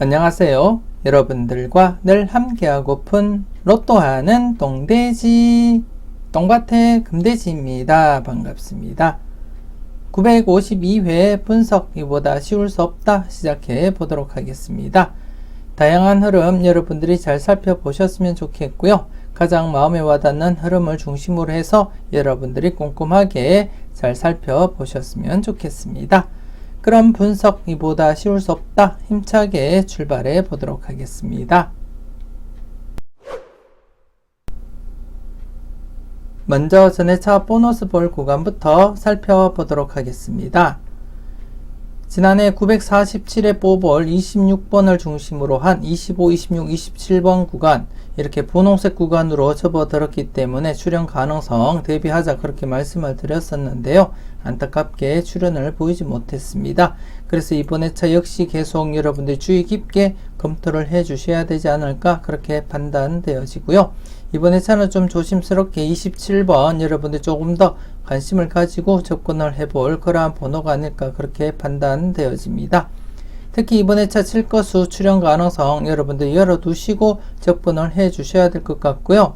안녕하세요. 여러분들과 늘 함께하고픈 로또하는 똥돼지 똥밭의 금돼지입니다. 반갑습니다. 952회 분석 이보다 쉬울 수 없다 시작해 보도록 하겠습니다. 다양한 흐름 여러분들이 잘 살펴보셨으면 좋겠고요. 가장 마음에 와닿는 흐름을 중심으로 해서 여러분들이 꼼꼼하게 잘 살펴보셨으면 좋겠습니다. 그럼 분석 이보다 쉬울 수 없다 힘차게 출발해 보도록 하겠습니다. 먼저 전회차 보너스 볼 구간부터 살펴보도록 하겠습니다. 지난해 947회 뽑을 26번을 중심으로 한 25, 26, 27번 구간 이렇게 분홍색 구간으로 접어들었기 때문에 출현 가능성 대비하자 그렇게 말씀을 드렸었는데요. 안타깝게 출현을 보이지 못했습니다. 그래서 이번 회차 역시 계속 여러분들이 주의 깊게 검토를 해 주셔야 되지 않을까 그렇게 판단되어지고요. 이번 회차는 좀 조심스럽게 27번 여러분들 조금 더 관심을 가지고 접근을 해볼 그러한 번호가 아닐까 그렇게 판단되어집니다. 특히 이번 회차 7거수 출현 가능성 여러분들 열어두시고 접근을 해 주셔야 될 것 같고요.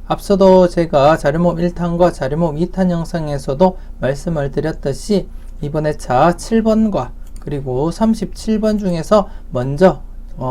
앞서도 제가 자료모음 1탄과 자료모음 2탄 영상에서도 말씀을 드렸듯이 이번 회차 7번과 그리고 37번 중에서 먼저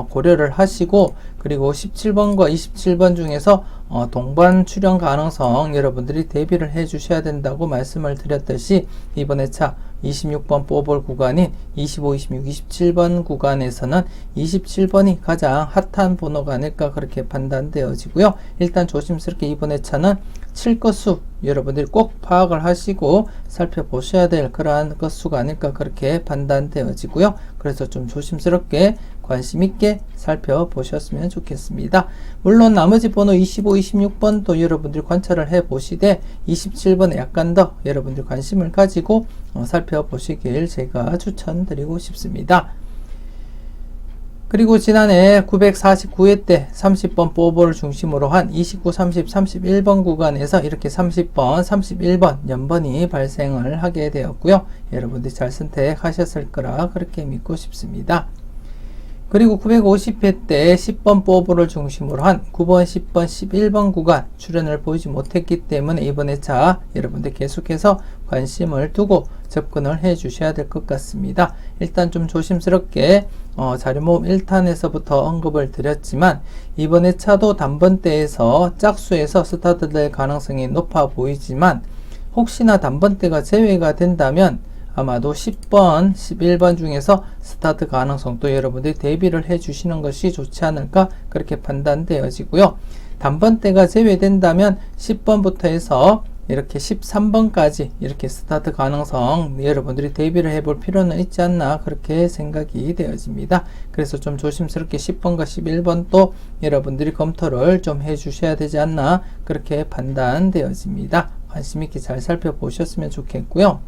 고려를 하시고 그리고 17번과 27번 중에서 동반 출현 가능성 여러분들이 대비를 해 주셔야 된다고 말씀을 드렸듯이 이번 회차 26번 뽑을 구간인 25, 26, 27번 구간에서는 27번이 가장 핫한 번호가 아닐까 그렇게 판단되어지고요. 일단 조심스럽게 이번 회차는 7건수 여러분들이 꼭 파악을 하시고 살펴보셔야 될 그러한 건수가 아닐까 그렇게 판단되어지고요. 그래서 좀 조심스럽게 관심 있게 살펴보셨으면 좋겠습니다. 물론 나머지 번호 25, 26번도 여러분들이 관찰을 해 보시되 27번에 약간 더 여러분들 관심을 가지고 살펴보시길 제가 추천드리고 싶습니다. 그리고 지난해 949회 때 30번 뽑을 중심으로 한 29, 30, 31번 구간에서 이렇게 30번, 31번 연번이 발생을 하게 되었고요. 여러분들이 잘 선택하셨을 거라 그렇게 믿고 싶습니다. 그리고 950회 때 10번 뽑을 중심으로 한 9번, 10번, 11번 구간 출현을 보이지 못했기 때문에 이번 회차 여러분들 계속해서 관심을 두고 접근을 해 주셔야 될 것 같습니다. 일단 좀 조심스럽게 자료모음 1탄에서부터 언급을 드렸지만 이번 회차도 단번대에서 짝수에서 스타트될 가능성이 높아 보이지만 혹시나 단번대가 제외가 된다면 아마도 10번, 11번 중에서 스타트 가능성도 여러분들이 대비를 해 주시는 것이 좋지 않을까 그렇게 판단되어지고요. 단번대가 제외된다면 10번부터 해서 이렇게 13번까지 이렇게 스타트 가능성 여러분들이 대비를 해볼 필요는 있지 않나 그렇게 생각이 되어집니다. 그래서 좀 조심스럽게 10번과 11번도 여러분들이 검토를 좀 해 주셔야 되지 않나 그렇게 판단되어집니다. 관심 있게 잘 살펴보셨으면 좋겠고요.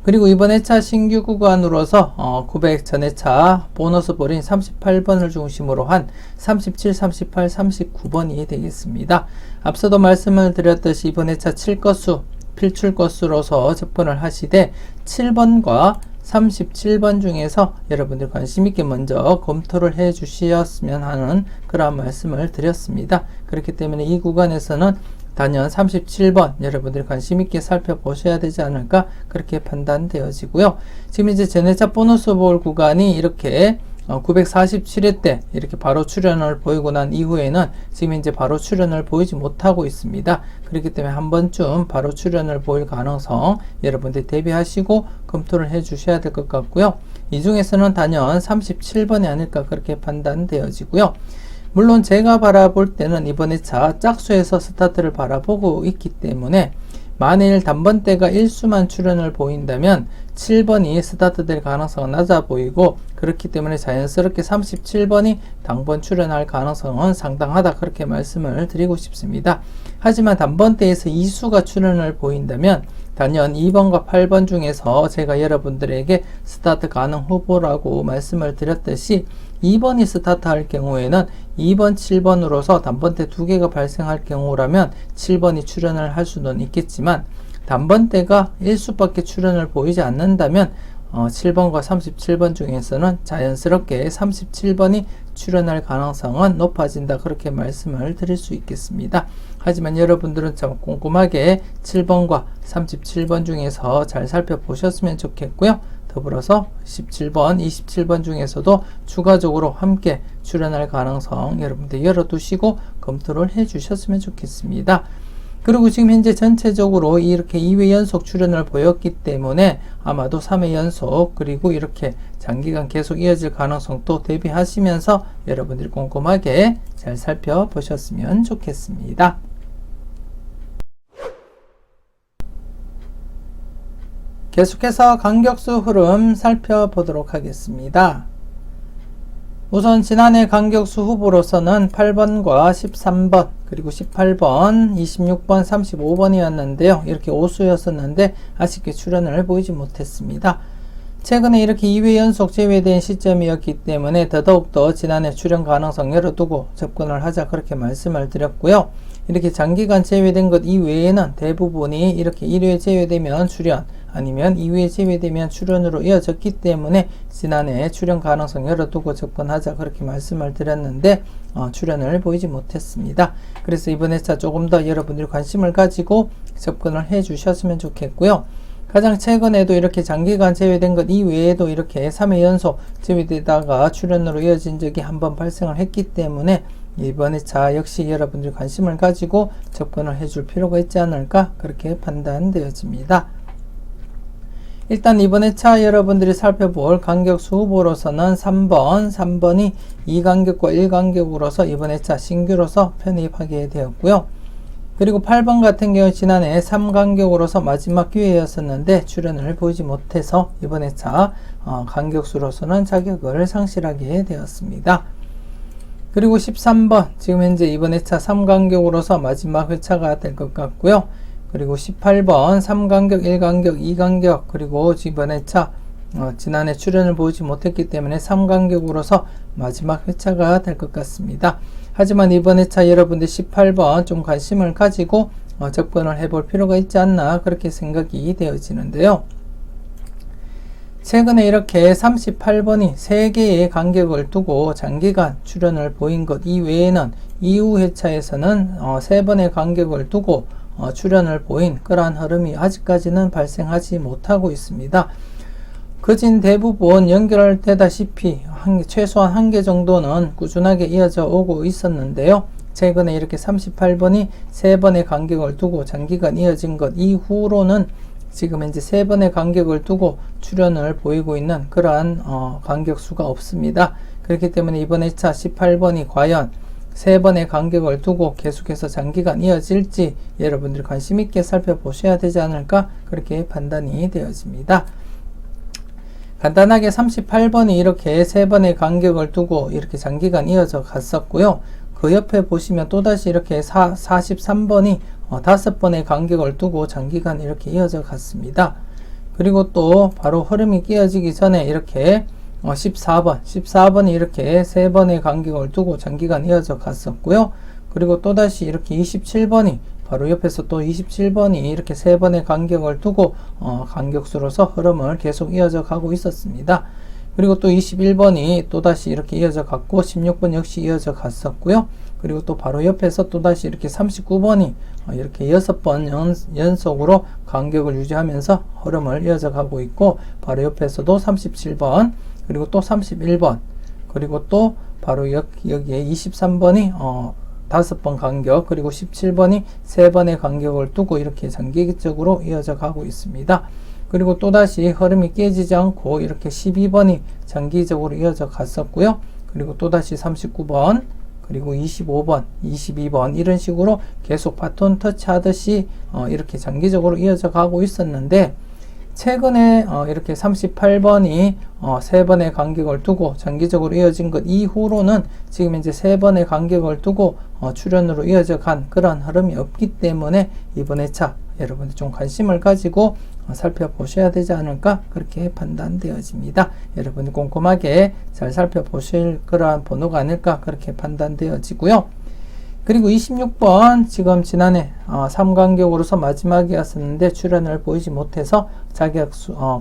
그리고 이번 회차 신규 구간으로서 900 전회차 보너스 볼인 38번을 중심으로 한 37, 38, 39번이 되겠습니다. 앞서도 말씀을 드렸듯이 이번 회차 7거수 필출 거수로서 접근을 하시되 7번과 37번 중에서 여러분들 관심 있게 먼저 검토를 해 주셨으면 하는 그런 말씀을 드렸습니다. 그렇기 때문에 이 구간에서는 단연 37번 여러분들이 관심 있게 살펴보셔야 되지 않을까 그렇게 판단되어지고요. 지금 이제 전회차 보너스 볼 구간이 이렇게 947회 때 이렇게 바로 출현을 보이고 난 이후에는 지금 이제 바로 출현을 보이지 못하고 있습니다. 그렇기 때문에 한 번쯤 바로 출현을 보일 가능성 여러분들이 대비하시고 검토를 해 주셔야 될 것 같고요. 이 중에서는 단연 37번이 아닐까 그렇게 판단되어지고요. 물론 제가 바라볼 때는 이번 회차 짝수에서 스타트를 바라보고 있기 때문에 만일 단번대가 1수만 출현을 보인다면 7번이 스타트 될 가능성은 낮아 보이고 그렇기 때문에 자연스럽게 37번이 당번 출현할 가능성은 상당하다 그렇게 말씀을 드리고 싶습니다. 하지만 단번대에서 2수가 출현을 보인다면 단연 2번과 8번 중에서 제가 여러분들에게 스타트 가능 후보라고 말씀을 드렸듯이 2번이 스타트할 경우에는 2번, 7번으로서 단번대 2개가 발생할 경우라면 7번이 출현을 할 수는 있겠지만 단번대가 1수밖에 출현을 보이지 않는다면 7번과 37번 중에서는 자연스럽게 37번이 출현할 가능성은 높아진다, 그렇게 말씀을 드릴 수 있겠습니다. 하지만 여러분들은 좀 꼼꼼하게 7번과 37번 중에서 잘 살펴보셨으면 좋겠고요. 더불어서 17번, 27번 중에서도 추가적으로 함께 출현할 가능성 여러분들 열어두시고 검토를 해 주셨으면 좋겠습니다. 그리고 지금 현재 전체적으로 이렇게 2회 연속 출현을 보였기 때문에 아마도 3회 연속, 그리고 이렇게 장기간 계속 이어질 가능성도 대비하시면서 여러분들이 꼼꼼하게 잘 살펴보셨으면 좋겠습니다. 계속해서 간격수 흐름 살펴보도록 하겠습니다. 우선 지난해 간격수 후보로서는 8번과 13번, 그리고 18번, 26번, 35번이었는데요. 이렇게 오수였었는데 아쉽게 출현을 보이지 못했습니다. 최근에 이렇게 2회 연속 제외된 시점이었기 때문에 더더욱더 지난해 출현 가능성 열어두고 접근을 하자, 그렇게 말씀을 드렸고요. 이렇게 장기간 제외된 것 이외에는 대부분이 이렇게 1회 제외되면 출현, 아니면 2회 제외되면 출현으로 이어졌기 때문에 지난해 출현 가능성 열어두고 접근하자, 그렇게 말씀을 드렸는데 출현을 보이지 못했습니다. 그래서 이번 회차 조금 더 여러분들이 관심을 가지고 접근을 해 주셨으면 좋겠고요. 가장 최근에도 이렇게 장기간 제외된 것 이외에도 이렇게 3회 연속 제외되다가 출현으로 이어진 적이 한번 발생을 했기 때문에 이번 회차 역시 여러분들이 관심을 가지고 접근을 해줄 필요가 있지 않을까, 그렇게 판단되어집니다. 일단 이번 회차 여러분들이 살펴볼 간격수 후보로서는 3번이 2간격과 1간격으로서 이번 회차 신규로서 편입하게 되었고요. 그리고 8번 같은 경우 지난해 3간격으로서 마지막 기회였었는데 출현을 보이지 못해서 이번 회차 간격수로서는 자격을 상실하게 되었습니다. 그리고 13번 지금 현재 이번 회차 3간격으로서 마지막 회차가 될 것 같고요. 그리고 18번 3간격, 1간격, 2간격, 그리고 이번 회차 지난해 출현을 보이지 못했기 때문에 3간격으로서 마지막 회차가 될 것 같습니다. 하지만 이번 회차 여러분들 18번 좀 관심을 가지고 접근을 해볼 필요가 있지 않나, 그렇게 생각이 되어지는데요. 최근에 이렇게 38번이 3개의 간격을 두고 장기간 출현을 보인 것 이외에는 이후 회차에서는 3번의 간격을 두고 출현을 보인 그러한 흐름이 아직까지는 발생하지 못하고 있습니다. 거진 대부분 연결되다시피 최소한 1개 정도는 꾸준하게 이어져 오고 있었는데요. 최근에 이렇게 38번이 3번의 간격을 두고 장기간 이어진 것 이후로는 지금 현재 3번의 간격을 두고 출현을 보이고 있는 그러한 간격수가 없습니다. 그렇기 때문에 이번 회차 18번이 과연 3번의 간격을 두고 계속해서 장기간 이어질지 여러분들이 관심 있게 살펴보셔야 되지 않을까, 그렇게 판단이 되어집니다. 간단하게 38번이 이렇게 3번의 간격을 두고 이렇게 장기간 이어져 갔었고요. 그 옆에 보시면 또다시 이렇게 43번이 5번의 간격을 두고 장기간 이렇게 이어져 갔습니다. 그리고 또 바로 흐름이 끼어지기 전에 이렇게 14번이 이렇게 3번의 간격을 두고 장기간 이어져 갔었고요. 그리고 또다시 이렇게 27번이 바로 옆에서 또 27번이 이렇게 3번의 간격을 두고 간격수로서 흐름을 계속 이어져 가고 있었습니다. 그리고 또 21번이 또다시 이렇게 이어져 갔고 16번 역시 이어져 갔었고요. 그리고 또 바로 옆에서 또다시 이렇게 39번이 이렇게 6번 연속으로 간격을 유지하면서 흐름을 이어져 가고 있고, 바로 옆에서도 37번, 그리고 또 31번, 그리고 또 바로 여기에 23번이 5번 간격, 그리고 17번이 3번의 간격을 두고 이렇게 장기적으로 이어져 가고 있습니다. 그리고 또다시 흐름이 깨지지 않고 이렇게 12번이 장기적으로 이어져 갔었고요. 그리고 또다시 39번, 그리고 25번, 22번 이런 식으로 계속 바톤 터치 하듯이 이렇게 장기적으로 이어져 가고 있었는데, 최근에 이렇게 38번이 3번의 간격을 두고 장기적으로 이어진 것 이후로는 지금 이제 3번의 간격을 두고 출현으로 이어져 간 그런 흐름이 없기 때문에 이번 회차 여러분들 좀 관심을 가지고 살펴보셔야 되지 않을까, 그렇게 판단되어집니다. 여러분들 꼼꼼하게 잘 살펴보실 그러한 번호가 아닐까, 그렇게 판단되어지고요. 그리고 26번 지금 지난해 3간격으로서 마지막이었었는데 출연을 보이지 못해서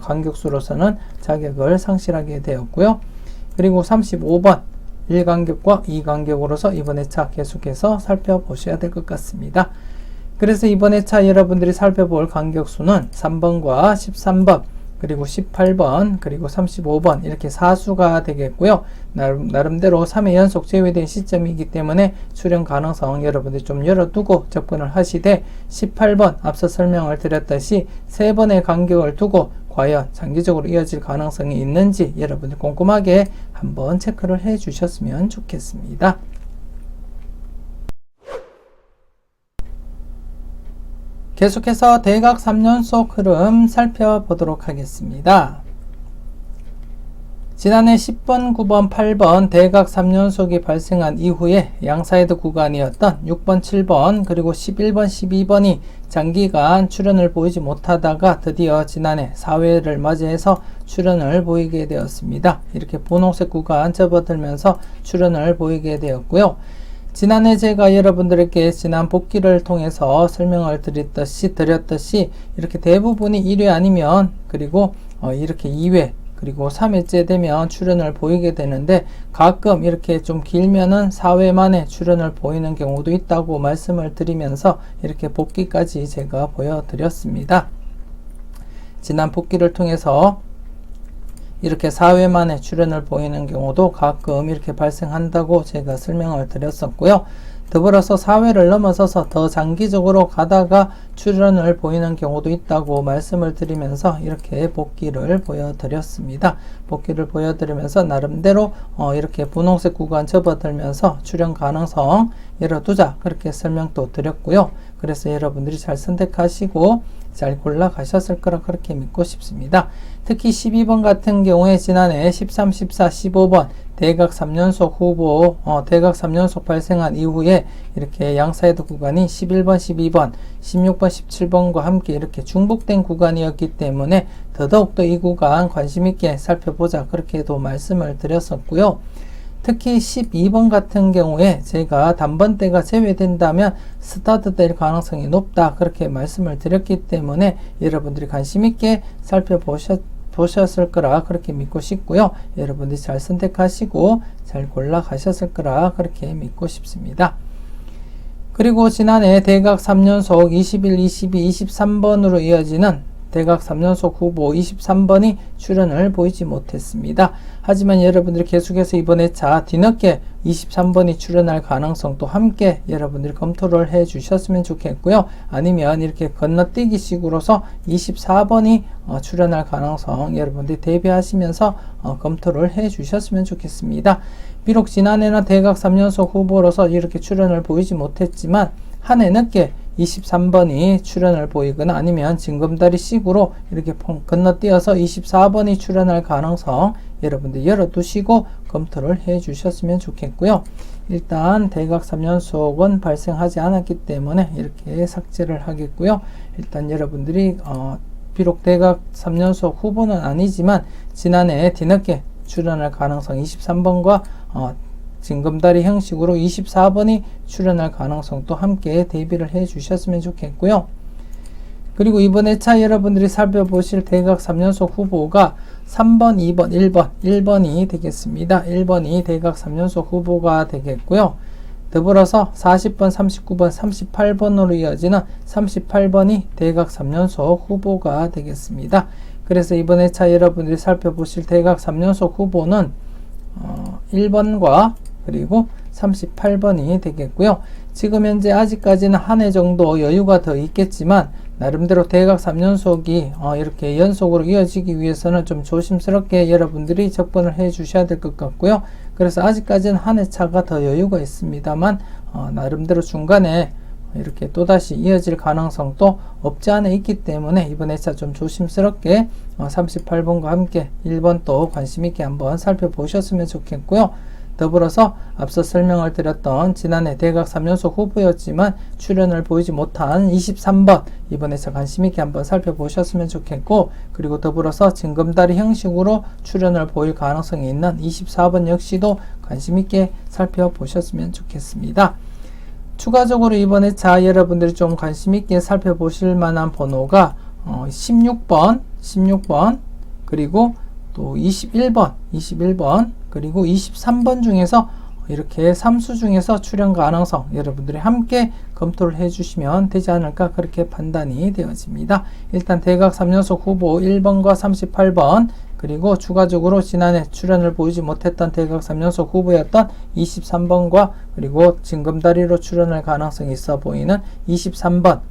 간격수로서는 자격을 상실하게 되었고요. 그리고 35번 1간격과 2간격으로서 이번 회차 계속해서 살펴보셔야 될 것 같습니다. 그래서 이번 회차 여러분들이 살펴볼 간격수는 3번과 13번 그리고 18번 그리고 35번 이렇게 4수가 되겠고요. 나름대로 3회 연속 제외된 시점이기 때문에 출연 가능성 여러분들이 좀 열어두고 접근을 하시되 18번 앞서 설명을 드렸듯이 3번의 간격을 두고 과연 장기적으로 이어질 가능성이 있는지 여러분들 꼼꼼하게 한번 체크를 해 주셨으면 좋겠습니다. 계속해서 대각 3연속 흐름 살펴보도록 하겠습니다. 지난해 10번, 9번, 8번 대각 3연속이 발생한 이후에 양사이드 구간이었던 6번, 7번 그리고 11번, 12번이 장기간 출현을 보이지 못하다가 드디어 지난해 4회를 맞이해서 출현을 보이게 되었습니다. 이렇게 분홍색 구간 접어들면서 출현을 보이게 되었고요. 지난해 제가 여러분들에게 지난 복귀를 통해서 설명을 드렸듯이 이렇게 대부분이 1회 아니면 그리고 이렇게 2회 그리고 3회째 되면 출현을 보이게 되는데 가끔 이렇게 좀 길면은 4회 만에 출현을 보이는 경우도 있다고 말씀을 드리면서 이렇게 복귀까지 제가 보여드렸습니다. 지난 복귀를 통해서 이렇게 4회 만에 출현을 보이는 경우도 가끔 이렇게 발생한다고 제가 설명을 드렸었고요. 더불어서 4회를 넘어서서 더 장기적으로 가다가 출현을 보이는 경우도 있다고 말씀을 드리면서 이렇게 복귀를 보여드렸습니다. 복귀를 보여드리면서 나름대로 이렇게 분홍색 구간 접어들면서 출현 가능성 열어두자 그렇게 설명도 드렸고요. 그래서 여러분들이 잘 선택하시고 잘 골라가셨을 거라 그렇게 믿고 싶습니다. 특히 12번 같은 경우에 지난해 13, 14, 15번 대각 3연속 후보 대각 3연속 발생한 이후에 이렇게 양사이드 구간이 11번, 12번, 16번, 17번과 함께 이렇게 중복된 구간이었기 때문에 더더욱더 이 구간 관심있게 살펴보자 그렇게도 말씀을 드렸었고요. 특히 12번 같은 경우에 제가 단번대가 제외된다면 스타트 될 가능성이 높다 그렇게 말씀을 드렸기 때문에 여러분들이 관심있게 살펴보셨을 거라 그렇게 믿고 싶고요. 여러분들이 잘 선택하시고 잘 골라가셨을 거라 그렇게 믿고 싶습니다. 그리고 지난해 대각 3연속 21, 22, 23번으로 이어지는 대각 3연속 후보 23번이 출현을 보이지 못했습니다. 하지만 여러분들이 계속해서 이번 회차 뒤늦게 23번이 출현할 가능성도 함께 여러분들이 검토를 해 주셨으면 좋겠고요. 아니면 이렇게 건너뛰기 식으로서 24번이 출현할 가능성 여러분들이 대비하시면서 검토를 해 주셨으면 좋겠습니다. 비록 지난해는 대각 3연속 후보로서 이렇게 출현을 보이지 못했지만 한 해 늦게 23번이 출현을 보이거나 아니면 징검다리 식으로 이렇게 건너뛰어서 24번이 출현할 가능성 여러분들 열어두시고 검토를 해 주셨으면 좋겠고요. 일단 대각 3연속은 발생하지 않았기 때문에 이렇게 삭제를 하겠고요. 일단 여러분들이 비록 대각 3연속 후보는 아니지만 지난해 뒤늦게 출현할 가능성 23번과 징검다리 형식으로 24번이 출현할 가능성도 함께 대비를 해 주셨으면 좋겠고요. 그리고 이번 회차 여러분들이 살펴보실 대각 3연속 후보가 3번, 2번, 1번이 되겠습니다. 1번이 대각 3연속 후보가 되겠고요. 더불어서 40번, 39번, 38번으로 이어지는 38번이 대각 3연속 후보가 되겠습니다. 그래서 이번 회차 여러분들이 살펴보실 대각 3연속 후보는 1번과 그리고 38번이 되겠고요. 지금 현재 아직까지는 한 해 정도 여유가 더 있겠지만 나름대로 대각 3연속이 이렇게 연속으로 이어지기 위해서는 좀 조심스럽게 여러분들이 접근을 해 주셔야 될 것 같고요. 그래서 아직까지는 한 해 차가 더 여유가 있습니다만 나름대로 중간에 이렇게 또다시 이어질 가능성도 없지 않아 있기 때문에 이번 회차 좀 조심스럽게 38번과 함께 1번 또 관심있게 한번 살펴보셨으면 좋겠고요. 더불어서 앞서 설명을 드렸던 지난해 대각 3연속 후보였지만 출현을 보이지 못한 23번 이번 회차 관심있게 한번 살펴보셨으면 좋겠고, 그리고 더불어서 징검다리 형식으로 출현을 보일 가능성이 있는 24번 역시도 관심있게 살펴보셨으면 좋겠습니다. 추가적으로 이번 회차 여러분들이 좀 관심 있게 살펴보실 만한 번호가 16번, 그리고 또 21번, 그리고 23번 중에서 이렇게 3수 중에서 출현 가능성 여러분들이 함께 검토를 해주시면 되지 않을까 그렇게 판단이 되어집니다. 일단 대각 3연속 후보 1번과 38번, 그리고 추가적으로 지난해 출연을 보이지 못했던 대각 3연속 후보였던 23번과 그리고 징검다리로 출연할 가능성이 있어 보이는 23번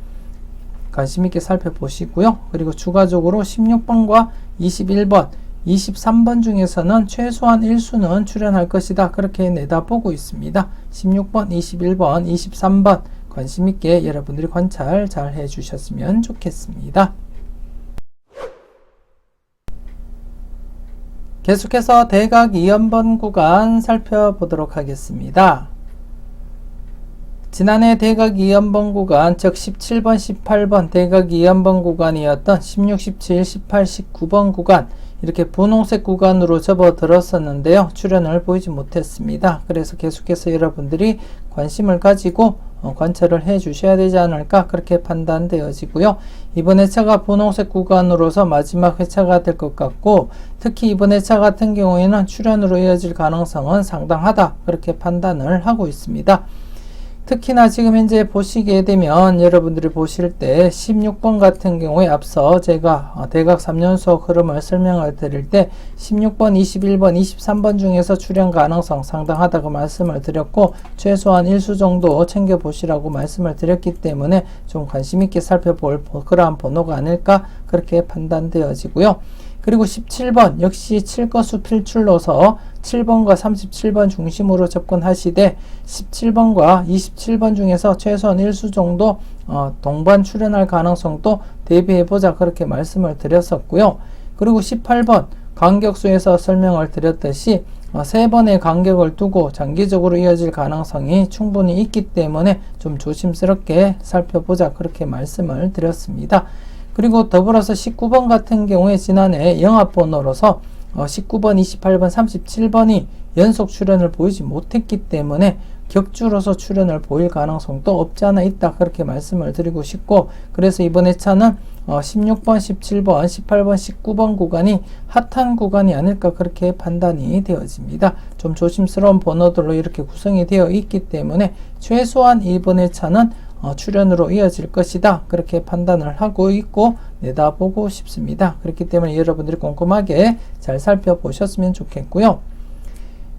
관심있게 살펴보시고요. 그리고 추가적으로 16번과 21번, 23번 중에서는 최소한 1수는 출연할 것이다 그렇게 내다보고 있습니다. 16번, 21번, 23번 관심있게 여러분들이 관찰 잘 해주셨으면 좋겠습니다. 계속해서 대각 2연번 구간 살펴보도록 하겠습니다. 지난해 대각 2연번 구간, 즉 17번, 18번 대각 2연번 구간이었던 16, 17, 18, 19번 구간 이렇게 분홍색 구간으로 접어들었었는데요. 출현을 보이지 못했습니다. 그래서 계속해서 여러분들이 관심을 가지고 관찰을 해 주셔야 되지 않을까 그렇게 판단되어지고요. 이번 회차가 분홍색 구간으로서 마지막 회차가 될 것 같고, 특히 이번 회차 같은 경우에는 출현으로 이어질 가능성은 상당하다 그렇게 판단을 하고 있습니다. 특히나 지금 현재 보시게 되면 여러분들이 보실 때 16번 같은 경우에 앞서 제가 대각 3연속 흐름을 설명을 드릴 때 16번, 21번, 23번 중에서 출현 가능성 상당하다고 말씀을 드렸고, 최소한 1수 정도 챙겨보시라고 말씀을 드렸기 때문에 좀 관심 있게 살펴볼 그러한 번호가 아닐까 그렇게 판단되어지고요. 그리고 17번 역시 7거수 필출로서 7번과 37번 중심으로 접근하시되 17번과 27번 중에서 최소한 1수 정도 동반 출현할 가능성도 대비해보자 그렇게 말씀을 드렸었고요. 그리고 18번 간격수에서 설명을 드렸듯이 3번의 간격을 두고 장기적으로 이어질 가능성이 충분히 있기 때문에 좀 조심스럽게 살펴보자 그렇게 말씀을 드렸습니다. 그리고 더불어서 19번 같은 경우에 지난해 영합번호로서 19번, 28번, 37번이 연속 출현을 보이지 못했기 때문에 격주로서 출현을 보일 가능성도 없지 않아 있다 그렇게 말씀을 드리고 싶고, 그래서 이번 회차는 16번, 17번, 18번, 19번 구간이 핫한 구간이 아닐까 그렇게 판단이 되어집니다. 좀 조심스러운 번호들로 이렇게 구성이 되어 있기 때문에 최소한 이번 회차는 출현으로 이어질 것이다 그렇게 판단을 하고 있고 내다보고 싶습니다. 그렇기 때문에 여러분들이 꼼꼼하게 잘 살펴보셨으면 좋겠고요.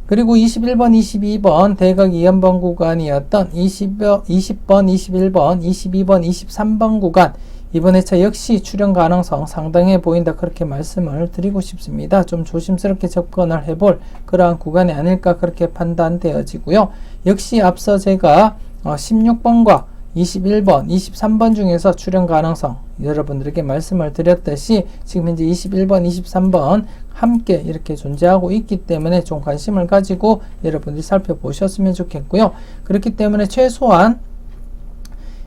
그리고 21번, 22번 대각 2연번 구간이었던 20번, 21번, 22번, 23번 구간 이번 회차 역시 출현 가능성 상당해 보인다 그렇게 말씀을 드리고 싶습니다. 좀 조심스럽게 접근을 해볼 그러한 구간이 아닐까 그렇게 판단되어지고요. 역시 앞서 제가 16번과 21번, 23번 중에서 출현 가능성 여러분들에게 말씀을 드렸듯이 지금 현재 21번, 23번 함께 이렇게 존재하고 있기 때문에 좀 관심을 가지고 여러분들이 살펴보셨으면 좋겠고요. 그렇기 때문에 최소한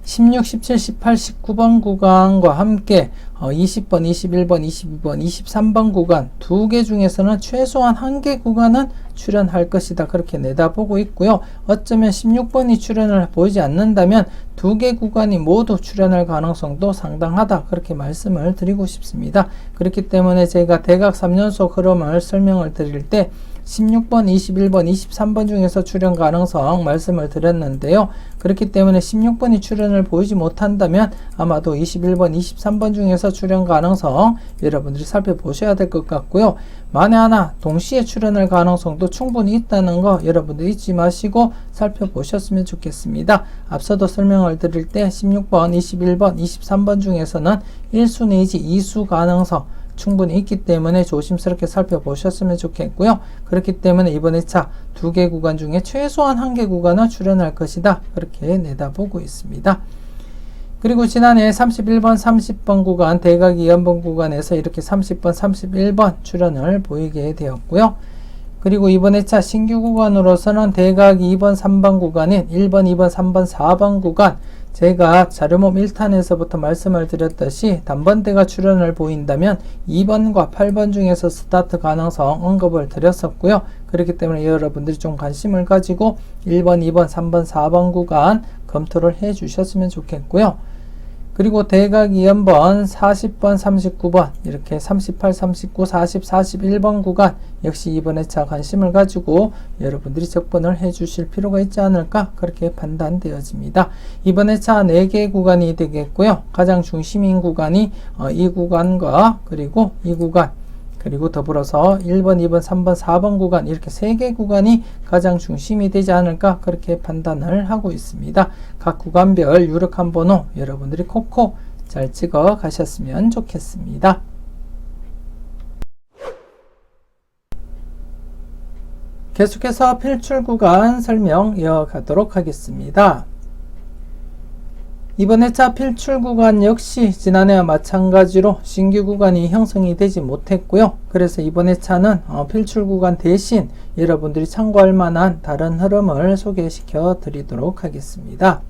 16, 17, 18, 19번 구간과 함께 20번, 21번, 22번, 23번 구간 두 개 중에서는 최소한 한 개 구간은 출현할 것이다 그렇게 내다보고 있고요. 어쩌면 16번이 출현을 보이지 않는다면 두 개 구간이 모두 출현할 가능성도 상당하다 그렇게 말씀을 드리고 싶습니다. 그렇기 때문에 제가 대각 3연속 흐름을 설명을 드릴 때 16번, 21번, 23번 중에서 출현 가능성 말씀을 드렸는데요. 그렇기 때문에 16번이 출현을 보이지 못한다면 아마도 21번, 23번 중에서 출현 가능성 여러분들이 살펴보셔야 될 것 같고요. 만에 하나 동시에 출현할 가능성도 충분히 있다는 거 여러분들 잊지 마시고 살펴보셨으면 좋겠습니다. 앞서도 설명을 드릴 때 16번, 21번, 23번 중에서는 1수 내지 2수 가능성 충분히 있기 때문에 조심스럽게 살펴보셨으면 좋겠고요. 그렇기 때문에 이번 회차 두 개 구간 중에 최소한 한 개 구간은 출현할 것이다 그렇게 내다보고 있습니다. 그리고 지난해 31번, 30번 구간 대각 2연번 구간에서 이렇게 30번, 31번 출현을 보이게 되었고요. 그리고 이번 회차 신규 구간으로서는 대각 2번, 3번 구간인 1번, 2번, 3번, 4번 구간 제가 자료몸 1탄에서부터 말씀을 드렸듯이 단번대가 출현을 보인다면 2번과 8번 중에서 스타트 가능성 언급을 드렸었고요. 그렇기 때문에 여러분들이 좀 관심을 가지고 1번, 2번, 3번, 4번 구간 검토를 해 주셨으면 좋겠고요. 그리고 대각이 연번 40번, 39번 이렇게 38, 39, 40, 41번 구간 역시 이번 회차 관심을 가지고 여러분들이 접근을 해 주실 필요가 있지 않을까 그렇게 판단되어집니다. 이번 회차 4개 구간이 되겠고요. 가장 중심인 구간이 이 구간과 그리고 이 구간 그리고 더불어서 1번, 2번, 3번, 4번 구간 이렇게 3개 구간이 가장 중심이 되지 않을까 그렇게 판단을 하고 있습니다. 각 구간별 유력한 번호 여러분들이 콕콕 잘 찍어 가셨으면 좋겠습니다. 계속해서 필출 구간 설명 이어가도록 하겠습니다. 이번 회차 필출 구간 역시 지난해와 마찬가지로 신규 구간이 형성이 되지 못했고요. 그래서 이번 회차는 필출 구간 대신 여러분들이 참고할 만한 다른 흐름을 소개시켜 드리도록 하겠습니다.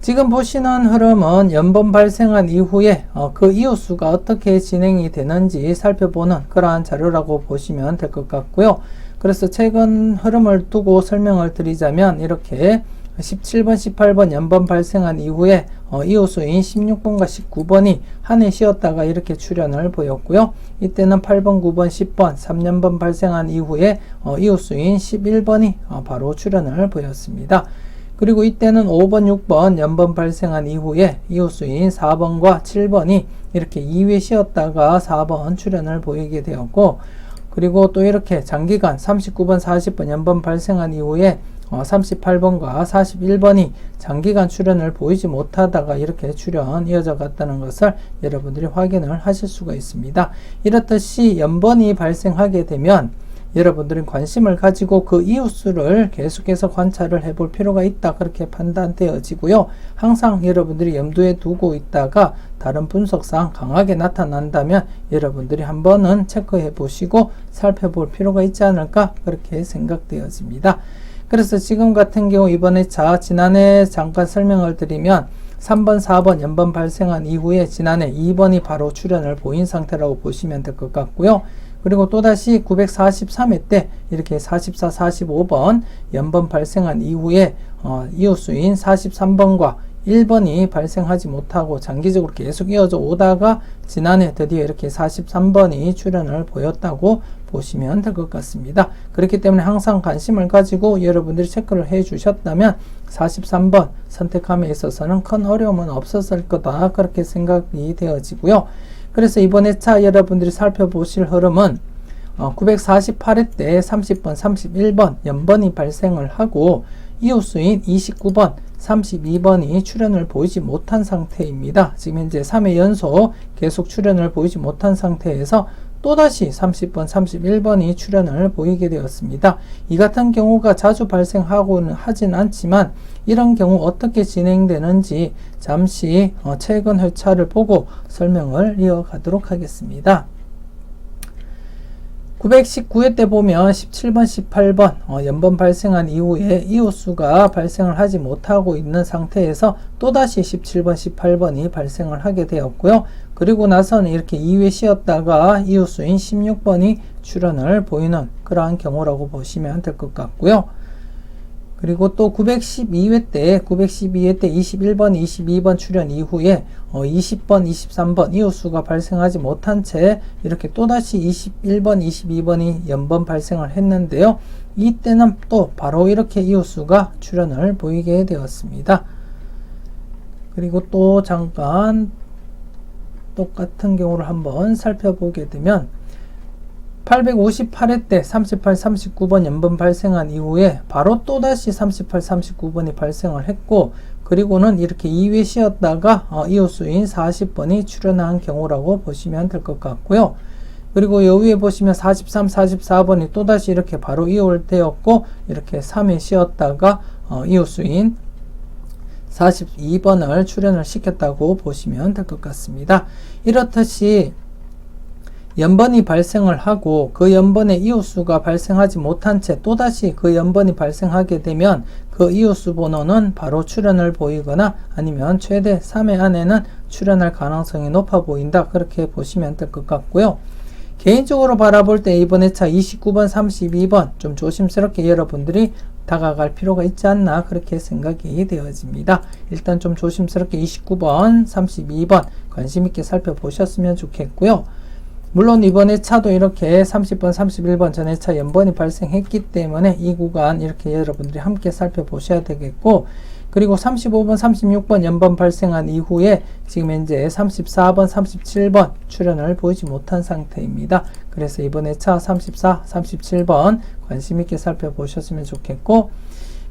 지금 보시는 흐름은 연번 발생한 이후에 그 이웃수가 어떻게 진행이 되는지 살펴보는 그러한 자료라고 보시면 될 것 같고요. 그래서 최근 흐름을 두고 설명을 드리자면 이렇게 17번, 18번 연번 발생한 이후에 이웃수인 16번과 19번이 한 해 쉬었다가 이렇게 출현을 보였고요. 이때는 8번, 9번, 10번 3년번 발생한 이후에 이웃수인 11번이 바로 출현을 보였습니다. 그리고 이때는 5번, 6번 연번 발생한 이후에 이웃수인 4번과 7번이 이렇게 2회 쉬었다가 4번 출현을 보이게 되었고, 그리고 또 이렇게 장기간 39번, 40번 연번 발생한 이후에 38번과 41번이 장기간 출현을 보이지 못하다가 이렇게 출현 이어져 갔다는 것을 여러분들이 확인을 하실 수가 있습니다. 이렇듯이 연번이 발생하게 되면 여러분들은 관심을 가지고 그 이웃수를 계속해서 관찰을 해볼 필요가 있다 그렇게 판단되어지고요. 항상 여러분들이 염두에 두고 있다가 다른 분석상 강하게 나타난다면 여러분들이 한번은 체크해 보시고 살펴볼 필요가 있지 않을까 그렇게 생각되어집니다. 그래서 지금 같은 경우 이번 회차 지난해 잠깐 설명을 드리면 3번, 4번 연번 발생한 이후에 지난해 2번이 바로 출현을 보인 상태라고 보시면 될 것 같고요. 그리고 또다시 943회 때 이렇게 44, 45번 연번 발생한 이후에 이웃수인 43번과 1번이 발생하지 못하고 장기적으로 계속 이어져 오다가 지난해 드디어 이렇게 43번이 출현을 보였다고 보시면 될 것 같습니다. 그렇기 때문에 항상 관심을 가지고 여러분들이 체크를 해 주셨다면 43번 선택함에 있어서는 큰 어려움은 없었을 거다 그렇게 생각이 되어지고요. 그래서 이번 회차 여러분들이 살펴보실 흐름은 948회 때 30번, 31번 연번이 발생을 하고 이웃수인 29번, 32번이 출현을 보이지 못한 상태입니다. 지금 현재 3회 연속 계속 출현을 보이지 못한 상태에서 또다시 30번, 31번이 출현을 보이게 되었습니다. 이 같은 경우가 자주 발생하고는 하진 않지만 이런 경우 어떻게 진행되는지 잠시 최근 회차를 보고 설명을 이어가도록 하겠습니다. 919회 때 보면 17번, 18번 연번 발생한 이후에 이웃수가 발생을 하지 못하고 있는 상태에서 또다시 17번, 18번이 발생을 하게 되었고요. 그리고 나서는 이렇게 2회 쉬었다가 이웃수인 16번이 출현을 보이는 그러한 경우라고 보시면 될 것 같고요. 그리고 또 912회 때 21번, 22번 출현 이후에 20번, 23번 이웃수가 발생하지 못한 채 이렇게 또다시 21번, 22번이 연번 발생을 했는데요. 이때는 또 바로 이렇게 이웃수가 출현을 보이게 되었습니다. 그리고 또 잠깐 똑같은 경우를 한번 살펴보게 되면 858회 때 38, 39번 연번 발생한 이후에 바로 또다시 38, 39번이 발생을 했고, 그리고는 이렇게 2회 쉬었다가 이웃수인 40번이 출현한 경우라고 보시면 될 것 같고요. 그리고 여기에 보시면 43, 44번이 또다시 이렇게 바로 이어올 때였고, 이렇게 3회 쉬었다가 이웃수인 42번을 출현을 시켰다고 보시면 될 것 같습니다. 이렇듯이 연번이 발생을 하고 그 연번의 이웃수가 발생하지 못한 채 또다시 그 연번이 발생하게 되면 그 이웃수 번호는 바로 출현을 보이거나 아니면 최대 3회 안에는 출현할 가능성이 높아 보인다. 그렇게 보시면 될 것 같고요. 개인적으로 바라볼 때 이번 회차 29번, 32번 좀 조심스럽게 여러분들이 다가갈 필요가 있지 않나 그렇게 생각이 되어집니다. 일단 좀 조심스럽게 29번, 32번 관심 있게 살펴보셨으면 좋겠고요. 물론 이번 회차도 이렇게 30번, 31번 전 회차 연번이 발생했기 때문에 이 구간 이렇게 여러분들이 함께 살펴보셔야 되겠고, 그리고 35번, 36번 연번 발생한 이후에 지금 현재 34번, 37번 출현을 보이지 못한 상태입니다. 그래서 이번 회차 34, 37번 관심 있게 살펴보셨으면 좋겠고,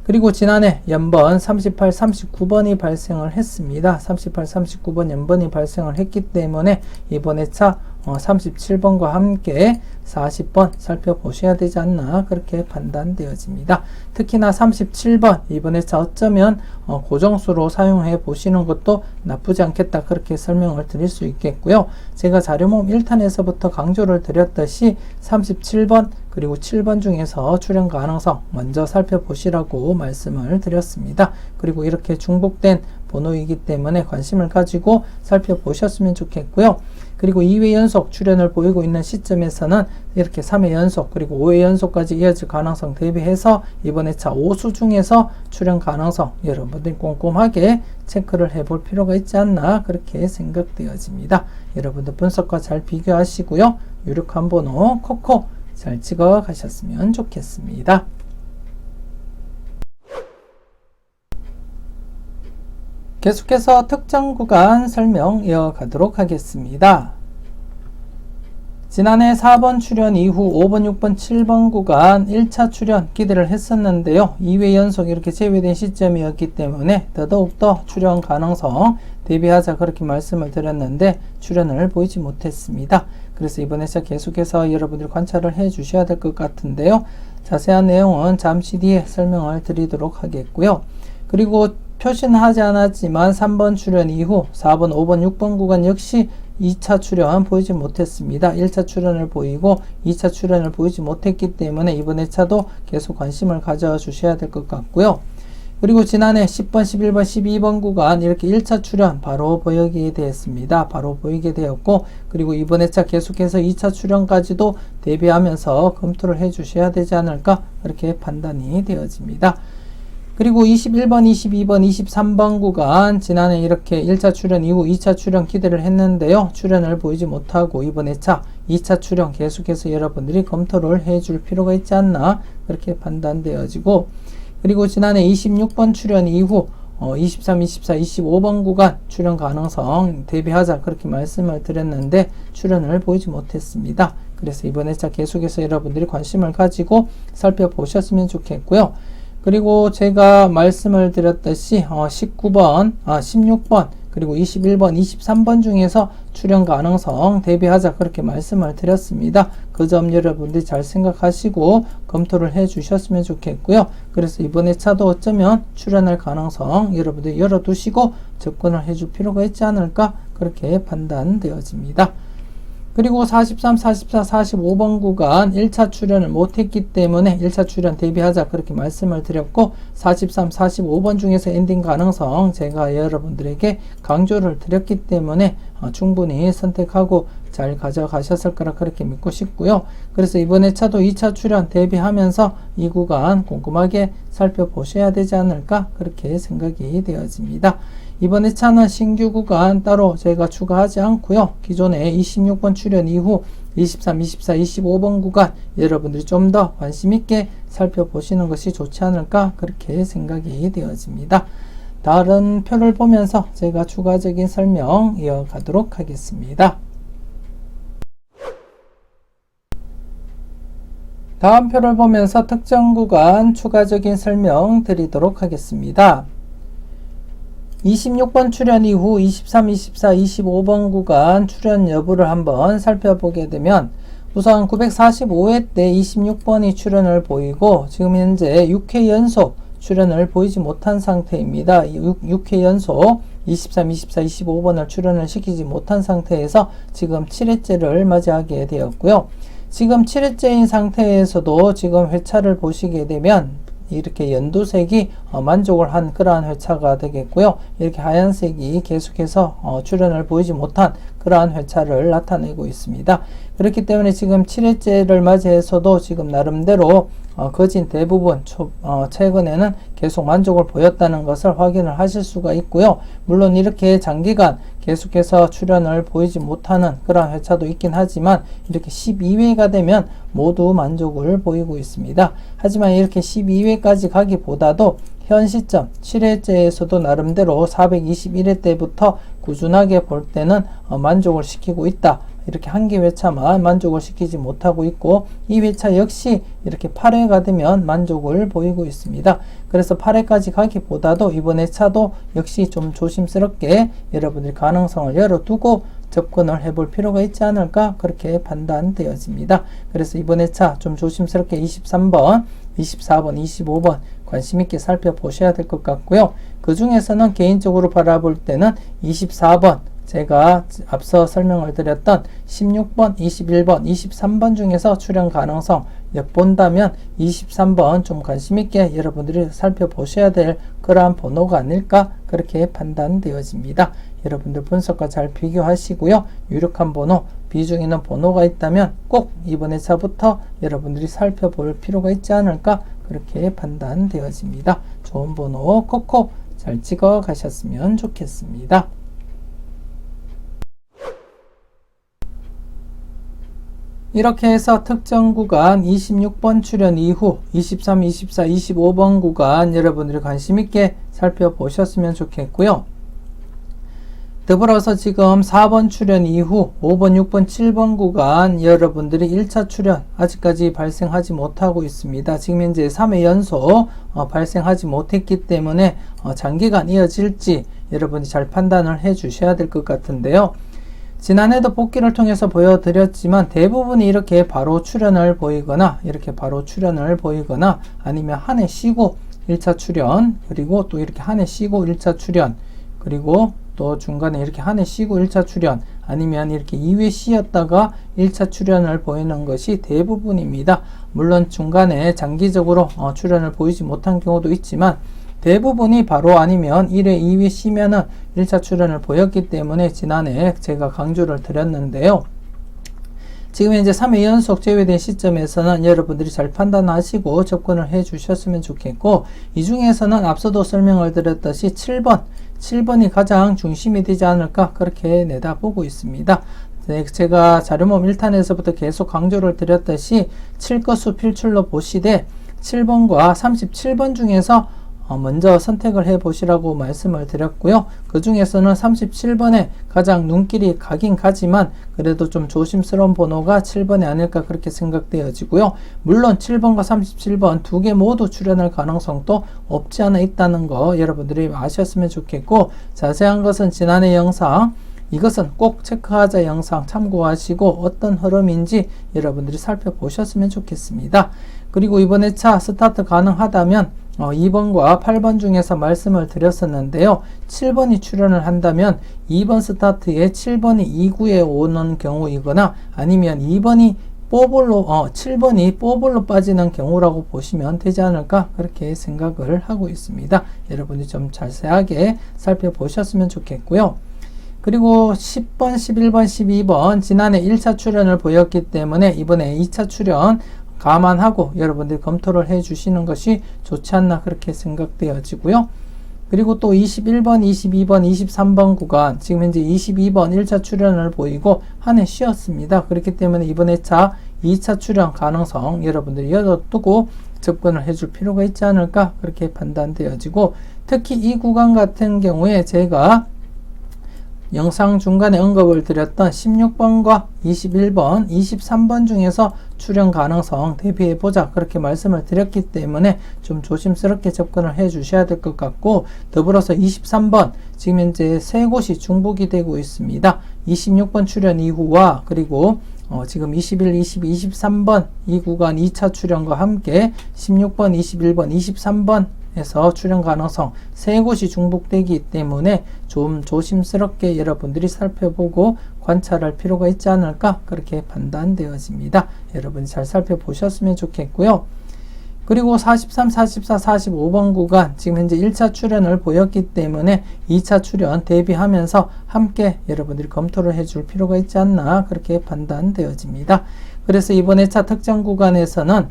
그리고 지난해 연번 38, 39번이 발생을 했습니다. 38, 39번 연번이 발생을 했기 때문에 이번 회차 37번과 함께 40번 살펴보셔야 되지 않나 그렇게 판단되어집니다. 특히나 37번 이번 회차 어쩌면 고정수로 사용해 보시는 것도 나쁘지 않겠다 그렇게 설명을 드릴 수 있겠고요. 제가 자료모음 1탄에서부터 강조를 드렸듯이 37번 그리고 7번 중에서 출현 가능성 먼저 살펴보시라고 말씀을 드렸습니다. 그리고 이렇게 중복된 번호이기 때문에 관심을 가지고 살펴보셨으면 좋겠고요. 그리고 2회 연속 출현을 보이고 있는 시점에서는 이렇게 3회 연속 그리고 5회 연속까지 이어질 가능성 대비해서 이번 회차 5수 중에서 출현 가능성 여러분들이 꼼꼼하게 체크를 해볼 필요가 있지 않나 그렇게 생각되어집니다. 여러분들 분석과 잘 비교하시고요. 유력한 번호 콕콕 잘 찍어 가셨으면 좋겠습니다. 계속해서 특정 구간 설명 이어가도록 하겠습니다. 지난해 4번 출현 이후 5번, 6번, 7번 구간 1차 출현 기대를 했었는데요. 2회 연속 이렇게 제외된 시점이었기 때문에 더더욱더 출현 가능성 대비하자 그렇게 말씀을 드렸는데 출현을 보이지 못했습니다. 그래서 이번에 계속해서 여러분들이 관찰을 해 주셔야 될 것 같은데요. 자세한 내용은 잠시 뒤에 설명을 드리도록 하겠고요. 그리고 표시는 하지 않았지만 3번 출현 이후 4번, 5번, 6번 구간 역시 2차 출현 보이지 못했습니다. 1차 출현을 보이고 2차 출현을 보이지 못했기 때문에 이번 회차도 계속 관심을 가져주셔야 될 것 같고요. 그리고 지난해 10번, 11번, 12번 구간 이렇게 1차 출현 바로 보이게 되었습니다. 바로 보이게 되었고, 그리고 이번 회차 계속해서 2차 출현까지도 대비하면서 검토를 해 주셔야 되지 않을까 그렇게 판단이 되어집니다. 그리고 21번, 22번, 23번 구간 지난해 이렇게 1차 출현 이후 2차 출현 기대를 했는데요. 출현을 보이지 못하고 이번 회차 2차 출현 계속해서 여러분들이 검토를 해줄 필요가 있지 않나 그렇게 판단되어지고, 그리고 지난해 26번 출현 이후 23, 24, 25번 구간 출현 가능성 대비하자 그렇게 말씀을 드렸는데 출현을 보이지 못했습니다. 그래서 이번 회차 계속해서 여러분들이 관심을 가지고 살펴보셨으면 좋겠고요. 그리고 제가 말씀을 드렸듯이 19번, 16번, 그리고 21번, 23번 중에서 출현 가능성 대비하자 그렇게 말씀을 드렸습니다. 그 점 여러분들이 잘 생각하시고 검토를 해 주셨으면 좋겠고요. 그래서 이번 회차도 어쩌면 출현할 가능성 여러분들이 열어두시고 접근을 해줄 필요가 있지 않을까 그렇게 판단되어집니다. 그리고 43, 44, 45번 구간 1차 출현을 못했기 때문에 1차 출현 대비하자 그렇게 말씀을 드렸고, 43, 45번 중에서 엔딩 가능성 제가 여러분들에게 강조를 드렸기 때문에 충분히 선택하고 잘 가져가셨을 거라 그렇게 믿고 싶고요. 그래서 이번 회차도 2차 출현 대비하면서 이 구간 꼼꼼하게 살펴보셔야 되지 않을까 그렇게 생각이 되어집니다. 이번 회차는 신규 구간 따로 제가 추가하지 않고요. 기존에 26번 출현 이후 23, 24, 25번 구간 여러분들이 좀 더 관심 있게 살펴보시는 것이 좋지 않을까 그렇게 생각이 되어집니다. 다른 표를 보면서 제가 추가적인 설명 이어가도록 하겠습니다. 다음 표를 보면서 특정 구간 추가적인 설명 드리도록 하겠습니다. 26번 출현 이후 23, 24, 25번 구간 출현 여부를 한번 살펴보게 되면 우선 945회 때 26번이 출현을 보이고 지금 현재 6회 연속 출현을 보이지 못한 상태입니다. 6회 연속 23, 24, 25번을 출연을 시키지 못한 상태에서 지금 7회째를 맞이하게 되었고요. 지금 7회째인 상태에서도 지금 회차를 보시게 되면 이렇게 연두색이 만족을 한 그러한 회차가 되겠고요. 이렇게 하얀색이 계속해서 출현을 보이지 못한 그러한 회차를 나타내고 있습니다. 그렇기 때문에 지금 7회째를 맞이해서도 지금 나름대로 거진 대부분 최근에는 계속 만족을 보였다는 것을 확인을 하실 수가 있고요. 물론 이렇게 장기간 계속해서 출현을 보이지 못하는 그런 회차도 있긴 하지만 이렇게 12회가 되면 모두 만족을 보이고 있습니다. 하지만 이렇게 12회까지 가기보다도 현 시점 7회째에서도 나름대로 421회 때부터 꾸준하게 볼 때는 만족을 시키고 있다. 이렇게 한 개 회차만 만족을 시키지 못하고 있고, 이 회차 역시 이렇게 8회가 되면 만족을 보이고 있습니다. 그래서 8회까지 가기보다도 이번 회차도 역시 좀 조심스럽게 여러분들이 가능성을 열어두고 접근을 해볼 필요가 있지 않을까, 그렇게 판단되어집니다. 그래서 이번 회차 좀 조심스럽게 23번, 24번, 25번 관심있게 살펴보셔야 될 것 같고요. 그 중에서는 개인적으로 바라볼 때는 24번, 제가 앞서 설명을 드렸던 16번, 21번, 23번 중에서 출현 가능성 엿본다면 23번 좀 관심있게 여러분들이 살펴보셔야 될 그러한 번호가 아닐까, 그렇게 판단되어집니다. 여러분들 분석과 잘 비교하시고요. 유력한 번호, 비중 있는 번호가 있다면 꼭 이번 회차부터 여러분들이 살펴볼 필요가 있지 않을까, 그렇게 판단되어집니다. 좋은 번호 콕콕 잘 찍어 가셨으면 좋겠습니다. 이렇게 해서 특정 구간 26번 출현 이후 23, 24, 25번 구간 여러분들이 관심있게 살펴보셨으면 좋겠고요. 더불어서 지금 4번 출현 이후 5번, 6번, 7번 구간 여러분들이 1차 출현 아직까지 발생하지 못하고 있습니다. 지금 현재 3회 연속 발생하지 못했기 때문에 장기간 이어질지 여러분이 잘 판단을 해 주셔야 될 것 같은데요. 지난해도 복기를 통해서 보여드렸지만 대부분이 이렇게 바로 출현을 보이거나 아니면 한 해 쉬고 1차 출현, 그리고 또 이렇게 한 해 쉬고 1차 출현, 그리고 또 중간에 이렇게 한 해 쉬고 1차 출현, 아니면 이렇게 2회 쉬었다가 1차 출현을 보이는 것이 대부분입니다. 물론 중간에 장기적으로 출현을 보이지 못한 경우도 있지만 대부분이 바로 아니면 1회, 2회 쉬면은 1차 출현을 보였기 때문에 지난해 제가 강조를 드렸는데요. 지금 현재 3회 연속 제외된 시점에서는 여러분들이 잘 판단하시고 접근을 해 주셨으면 좋겠고, 이 중에서는 앞서도 설명을 드렸듯이 7번이 가장 중심이 되지 않을까, 그렇게 내다보고 있습니다. 제가 자료몸 1탄에서부터 계속 강조를 드렸듯이 7것수 필출로 보시되 7번과 37번 중에서 먼저 선택을 해 보시라고 말씀을 드렸고요. 그 중에서는 37번에 가장 눈길이 가긴 가지만 그래도 좀 조심스러운 번호가 7번이 아닐까, 그렇게 생각되어지고요. 물론 7번과 37번 두 개 모두 출현할 가능성도 없지 않아 있다는 거 여러분들이 아셨으면 좋겠고, 자세한 것은 지난해 영상, 이것은 꼭 체크하자 영상 참고하시고 어떤 흐름인지 여러분들이 살펴보셨으면 좋겠습니다. 그리고 이번 회차 스타트 가능하다면 2번과 8번 중에서 말씀을 드렸었는데요. 7번이 출현을 한다면 2번 스타트에 7번이 2구에 오는 경우이거나 아니면 7번이 뽀볼로 빠지는 경우라고 보시면 되지 않을까, 그렇게 생각을 하고 있습니다. 여러분이 좀 자세하게 살펴보셨으면 좋겠고요. 그리고 10번, 11번, 12번 지난해 1차 출현을 보였기 때문에 이번에 2차 출현 감안하고 여러분들이 검토를 해 주시는 것이 좋지 않나, 그렇게 생각되어지고요. 그리고 또 21번, 22번, 23번 구간 지금 현재 22번 1차 출현을 보이고 한 해 쉬었습니다. 그렇기 때문에 이번 회차 2차 출현 가능성 여러분들이 열어두고 접근을 해줄 필요가 있지 않을까, 그렇게 판단되어지고, 특히 이 구간 같은 경우에 제가 영상 중간에 언급을 드렸던 16번과 21번, 23번 중에서 출현 가능성 대비해보자, 그렇게 말씀을 드렸기 때문에 좀 조심스럽게 접근을 해 주셔야 될 것 같고, 더불어서 23번 지금 현재 세 곳이 중복이 되고 있습니다. 26번 출현 이후와 그리고 지금 21, 22, 23번 이 구간 2차 출현과 함께 16번, 21번, 23번 해서 출현 가능성 세 곳이 중복되기 때문에 좀 조심스럽게 여러분들이 살펴보고 관찰할 필요가 있지 않을까 그렇게 판단되어집니다. 여러분 잘 살펴보셨으면 좋겠고요. 그리고 43, 44, 45번 구간 지금 현재 1차 출현을 보였기 때문에 2차 출현 대비하면서 함께 여러분들이 검토를 해줄 필요가 있지 않나 그렇게 판단되어집니다. 그래서 이번에 차 특정 구간에서는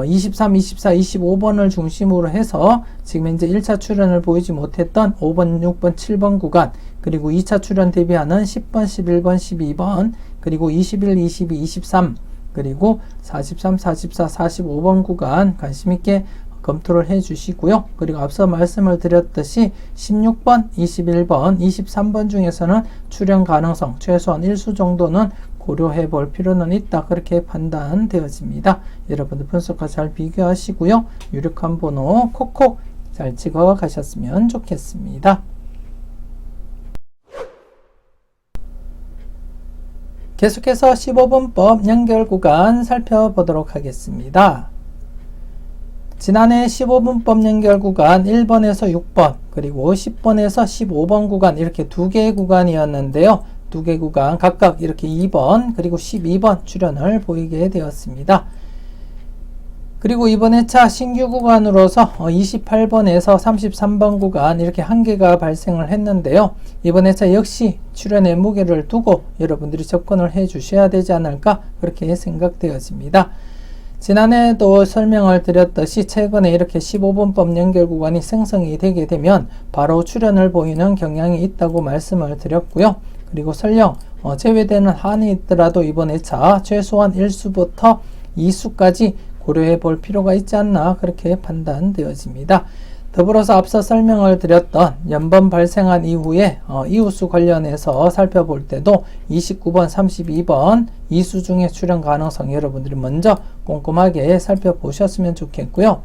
23, 24, 25번을 중심으로 해서 지금 현재 1차 출현을 보이지 못했던 5번, 6번, 7번 구간 그리고 2차 출현 대비하는 10번, 11번, 12번 그리고 21, 22, 23 그리고 43, 44, 45번 구간 관심있게 검토를 해 주시고요. 그리고 앞서 말씀을 드렸듯이 16번, 21번, 23번 중에서는 출현 가능성 최소한 1수 정도는 고려해 볼 필요는 있다. 그렇게 판단되어집니다. 여러분들 분석과 잘 비교하시고요. 유력한 번호 콕콕 잘 찍어 가셨으면 좋겠습니다. 계속해서 15분법 연결 구간 살펴보도록 하겠습니다. 지난해 15분법 연결 구간 1번에서 6번 그리고 10번에서 15번 구간 이렇게 두 개의 구간이었는데요. 두 개 구간 각각 이렇게 2번 그리고 12번 출현을 보이게 되었습니다. 그리고 이번에 차 신규 구간으로서 28번에서 33번 구간 이렇게 한 개가 발생을 했는데요. 이번에 차 역시 출현의 무게를 두고 여러분들이 접근을 해 주셔야 되지 않을까 그렇게 생각되어집니다. 지난해에도 설명을 드렸듯이 최근에 이렇게 15분법 연결 구간이 생성이 되게 되면 바로 출현을 보이는 경향이 있다고 말씀을 드렸고요. 그리고 설령 제외되는 한이 있더라도 이번에 차 최소한 1수부터 2수까지 고려해 볼 필요가 있지 않나 그렇게 판단되어집니다. 더불어서 앞서 설명을 드렸던 연번 발생한 이후에 이웃수 관련해서 살펴볼 때도 29번, 32번 이수 중에 출현 가능성 여러분들이 먼저 꼼꼼하게 살펴보셨으면 좋겠고요.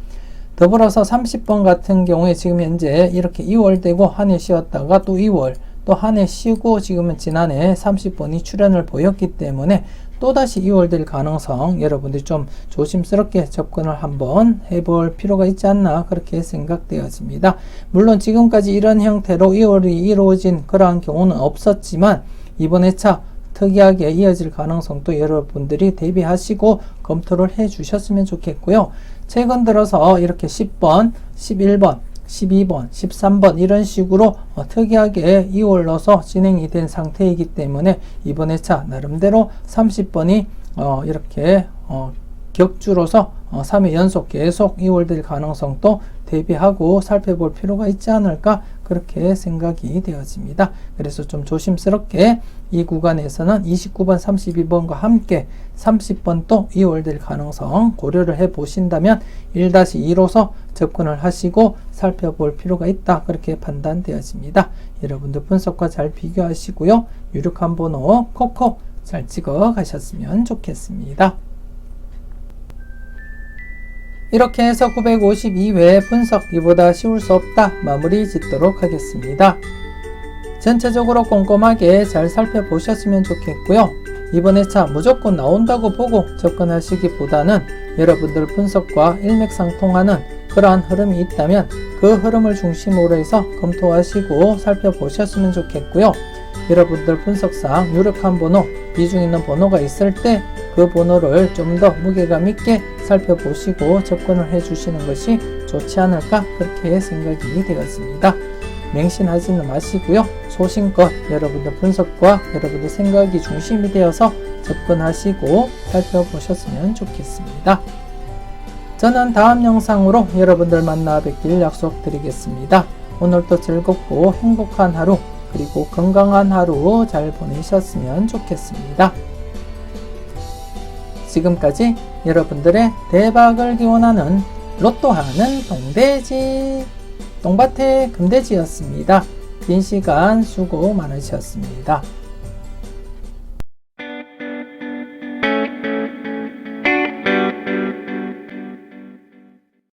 더불어서 30번 같은 경우에 지금 현재 이렇게 2월 되고 한 해 쉬었다가 또 2월 또 한 해 쉬고 지금은 지난해 30번이 출현을 보였기 때문에 또다시 2월 될 가능성 여러분들이 좀 조심스럽게 접근을 한번 해볼 필요가 있지 않나 그렇게 생각되어집니다. 물론 지금까지 이런 형태로 2월이 이루어진 그러한 경우는 없었지만 이번에 차 특이하게 이어질 가능성도 여러분들이 대비하시고 검토를 해 주셨으면 좋겠고요. 최근 들어서 이렇게 10번, 11번, 12번, 13번 이런 식으로 특이하게 2월로서 진행이 된 상태이기 때문에 이번에 차 나름대로 30번이 이렇게 격주로서 3회 연속 계속 2월 될 가능성도 대비하고 살펴볼 필요가 있지 않을까 그렇게 생각이 되어집니다. 그래서 좀 조심스럽게 이 구간에서는 29번, 32번과 함께 30번도 2월 될 가능성 고려를 해 보신다면 1-2로서 접근을 하시고 살펴볼 필요가 있다 그렇게 판단되어집니다. 여러분들 분석과 잘 비교하시고요. 유력한 번호 콕콕 잘 찍어 가셨으면 좋겠습니다. 이렇게 해서 952회 분석 이보다 쉬울 수 없다 마무리 짓도록 하겠습니다. 전체적으로 꼼꼼하게 잘 살펴보셨으면 좋겠고요. 이번에 차 무조건 나온다고 보고 접근하시기보다는 여러분들 분석과 일맥상통하는 그러한 흐름이 있다면 그 흐름을 중심으로 해서 검토하시고 살펴보셨으면 좋겠고요. 여러분들 분석상 유력한 번호, 비중 있는 번호가 있을 때 그 번호를 좀 더 무게감 있게 살펴보시고 접근을 해 주시는 것이 좋지 않을까 그렇게 생각이 되었습니다. 맹신하지는 마시고요. 소신껏 여러분들 분석과 여러분들 생각이 중심이 되어서 접근하시고 살펴보셨으면 좋겠습니다. 저는 다음 영상으로 여러분들 만나 뵙길 약속드리겠습니다. 오늘도 즐겁고 행복한 하루 그리고 건강한 하루 잘 보내셨으면 좋겠습니다. 지금까지 여러분들의 대박을 기원하는 로또하는 동돼지 똥밭의 금돼지였습니다. 긴 시간 수고 많으셨습니다.